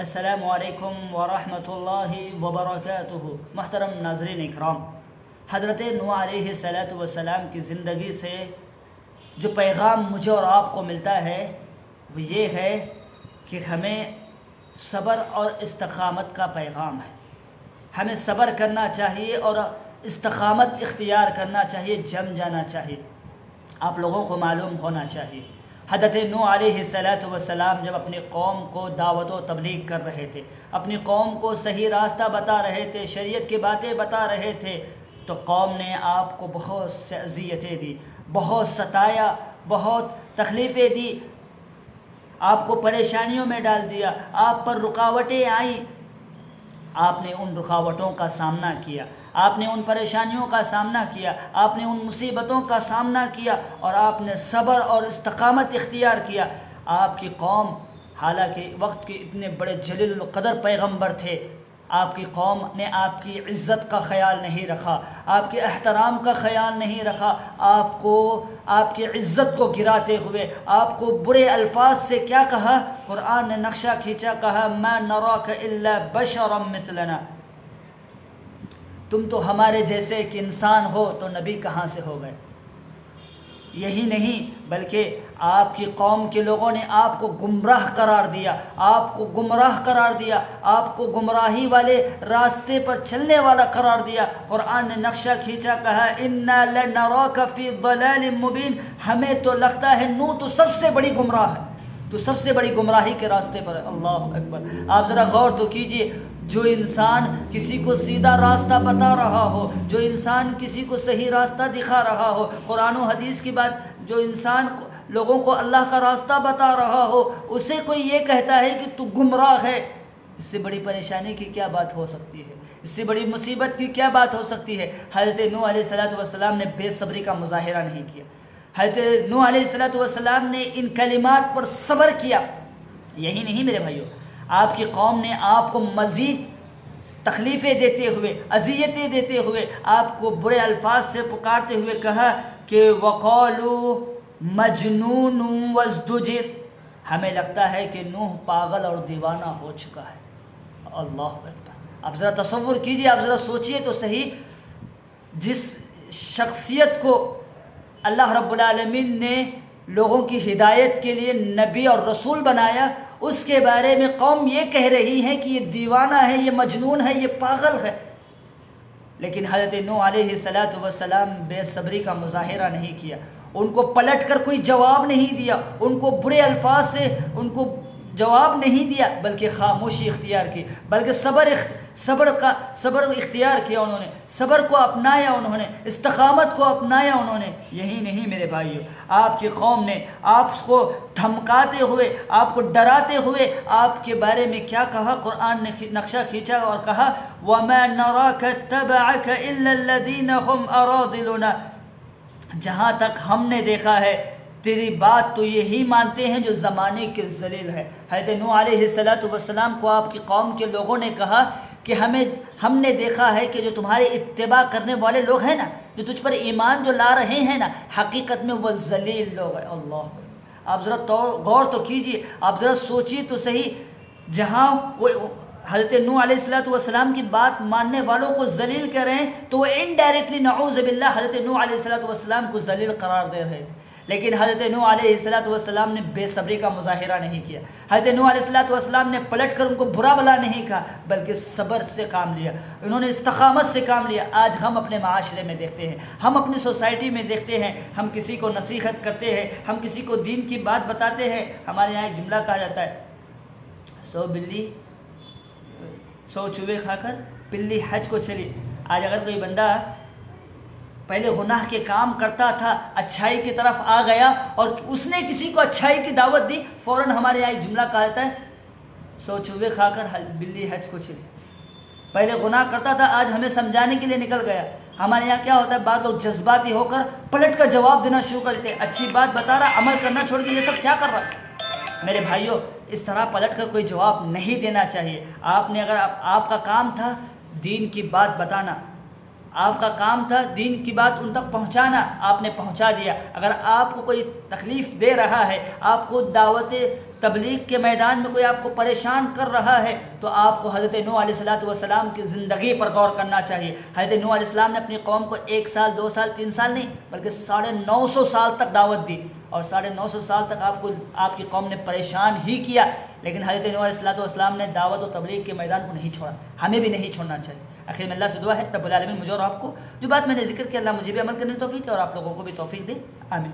السلام علیکم ورحمۃ اللہ وبرکاتہ۔ محترم ناظرین اکرام، حضرت نوح علیہ السلام کی زندگی سے جو پیغام مجھے اور آپ کو ملتا ہے وہ یہ ہے کہ ہمیں صبر اور استقامت کا پیغام ہے۔ ہمیں صبر کرنا چاہیے اور استقامت اختیار کرنا چاہیے، جم جانا چاہیے۔ آپ لوگوں کو معلوم ہونا چاہیے، حضرت نوح علیہ السلام جب اپنی قوم کو دعوت و تبلیغ کر رہے تھے، اپنی قوم کو صحیح راستہ بتا رہے تھے، شریعت کی باتیں بتا رہے تھے، تو قوم نے آپ کو بہت سے اذیتیں دی، بہت ستایا، بہت تکلیفیں دی، آپ کو پریشانیوں میں ڈال دیا، آپ پر رکاوٹیں آئیں۔ آپ نے ان رکاوٹوں کا سامنا کیا، آپ نے ان پریشانیوں کا سامنا کیا، آپ نے ان مصیبتوں کا سامنا کیا، اور آپ نے صبر اور استقامت اختیار کیا۔ آپ کی قوم حالانکہ وقت کے اتنے بڑے جلیل القدر پیغمبر تھے، آپ کی قوم نے آپ کی عزت کا خیال نہیں رکھا، آپ کے احترام کا خیال نہیں رکھا، آپ کی عزت کو گراتے ہوئے آپ کو برے الفاظ سے کیا کہا؟ قرآن نے نقشہ کھینچا، کہا ما نراک الا بشرا مثلنا، تم تو ہمارے جیسے ایک انسان ہو، تو نبی کہاں سے ہو گئے؟ یہی نہیں بلکہ آپ کی قوم کے لوگوں نے آپ کو گمراہ قرار دیا، آپ کو گمراہ قرار دیا، آپ کو گمراہی والے راستے پر چلنے والا قرار دیا۔ قرآن نے نقشہ کھینچا، کہا انا لنراک فی ضلال مبین، ہمیں تو لگتا ہے نوح تو سب سے بڑی گمراہ ہے، تو سب سے بڑی گمراہی کے راستے پر ہے۔ اللہ اکبر! آپ ذرا غور تو کیجئے، جو انسان کسی کو سیدھا راستہ بتا رہا ہو، جو انسان کسی کو صحیح راستہ دکھا رہا ہو، قرآن و حدیث کی بات، جو انسان لوگوں کو اللہ کا راستہ بتا رہا ہو، اسے کوئی یہ کہتا ہے کہ تو گمراہ ہے، اس سے بڑی پریشانی کی کیا بات ہو سکتی ہے؟ اس سے بڑی مصیبت کی کیا بات ہو سکتی ہے؟ حضرت نوح علیہ السلام نے بے صبری کا مظاہرہ نہیں کیا، حضرت نوح علیہ السلام نے ان کلمات پر صبر کیا۔ یہی نہیں میرے بھائیو، آپ کی قوم نے آپ کو مزید تکلیفیں دیتے ہوئے، اذیتیں دیتے ہوئے، آپ کو برے الفاظ سے پکارتے ہوئے کہا کہ وَقَالُوا مَجْنُونٌ وَازْدُجِرَ، ہمیں لگتا ہے کہ نوح پاگل اور دیوانہ ہو چکا ہے۔ اللہ اکبر! آپ ذرا تصور کیجئے، آپ ذرا سوچئے تو صحیح، جس شخصیت کو اللہ رب العالمین نے لوگوں کی ہدایت کے لیے نبی اور رسول بنایا، اس کے بارے میں قوم یہ کہہ رہی ہے کہ یہ دیوانہ ہے، یہ مجنون ہے، یہ پاگل ہے۔ لیکن حضرت نوح علیہ السلام بے صبری کا مظاہرہ نہیں کیا، ان کو پلٹ کر کوئی جواب نہیں دیا، ان کو برے الفاظ سے ان کو جواب نہیں دیا، بلکہ خاموشی اختیار کی، بلکہ صبر اختیار کیا انہوں نے، صبر کو اپنایا انہوں نے، استقامت کو اپنایا انہوں نے۔ یہی نہیں میرے بھائیو، آپ کی قوم نے آپ کو دھمکاتے ہوئے، آپ کو ڈراتے ہوئے آپ کے بارے میں کیا کہا؟ قرآن نے نقشہ کھینچا اور کہا وَمَا نَرَاكَ اتَّبَعَكَ إِلَّا الَّذِينَ هُمْ أَرَاذِلُنَا، جہاں تک ہم نے دیکھا ہے تیری بات تو یہی مانتے ہیں جو زمانے کے ذلیل ہے۔ حضرت نوح علیہ السلام کو آپ کی قوم کے لوگوں نے کہا کہ ہم نے دیکھا ہے کہ جو تمہارے اتباع کرنے والے لوگ ہیں نا، جو تجھ پر ایمان جو لا رہے ہیں نا، حقیقت میں وہ ذلیل لوگ ہیں۔ اللہ! آپ ذرا غور تو کیجئے، آپ ذرا سوچیے تو صحیح، جہاں وہ حضرت نوح علیہ السلام کی بات ماننے والوں کو ذلیل کہہ رہے ہیں، تو وہ انڈائریکٹلی نعوذ باللہ حضرت نوح علیہ السلام کو ذلیل قرار دے رہے تھے۔ لیکن حضرت نوح علیہ السلام نے بے صبری کا مظاہرہ نہیں کیا، حضرت نوح علیہ السلام نے پلٹ کر ان کو برا بھلا نہیں کہا، بلکہ صبر سے کام لیا، انہوں نے استقامت سے کام لیا۔ آج ہم اپنے معاشرے میں دیکھتے ہیں، ہم اپنی سوسائٹی میں دیکھتے ہیں، ہم کسی کو نصیحت کرتے ہیں، ہم کسی کو دین کی بات بتاتے ہیں، ہمارے یہاں ایک جملہ کہا جاتا ہے 100 چوہے کھا کر پلی حج کو چلی۔ آج اگر کوئی بندہ پہلے گناہ کے کام کرتا تھا، اچھائی کی طرف آ گیا اور اس نے کسی کو اچھائی کی دعوت دی، فوراً ہمارے یہاں ایک جملہ کہا جاتا ہے 100 چوہے کھا کر بلی حج کو چلی۔ پہلے گناہ کرتا تھا، آج ہمیں سمجھانے کے لیے نکل گیا۔ ہمارے یہاں کیا ہوتا ہے، بعض لوگ جذباتی ہو کر پلٹ کر جواب دینا شروع کر دیتے ہیں، اچھی بات بتا رہا، عمل کرنا چھوڑ کے یہ سب کیا کر رہا؟ میرے بھائیوں، اس طرح پلٹ کر کوئی جواب نہیں دینا چاہیے۔ اگر آپ کا کام تھا دین کی بات بتانا، آپ کا کام تھا دین کی بات ان تک پہنچانا، آپ نے پہنچا دیا۔ اگر آپ کو کوئی تکلیف دے رہا ہے، آپ کو تبلیغ کے میدان میں کوئی آپ کو پریشان کر رہا ہے تو آپ کو حضرت نوح علیہ السلام کی زندگی پر غور کرنا چاہیے۔ حضرت نوح علیہ السلام نے اپنی قوم کو 1 سال 2 سال 3 سال نہیں بلکہ 950 سال تک دعوت دی، اور 950 سال تک آپ کی قوم نے پریشان ہی کیا، لیکن حضرت نوح علیہ السلام نے دعوت و تبلیغ کے میدان کو نہیں چھوڑا۔ ہمیں بھی نہیں چھوڑنا چاہیے۔ آخر میں اللہ سے دعا ہے رب العالمین مجھے اور آپ کو جو بات میں نے ذکر کیا، اللہ مجھے بھی عمل کرنے کی توفیق دے اور آپ لوگوں کو بھی توفیق دے، آمین۔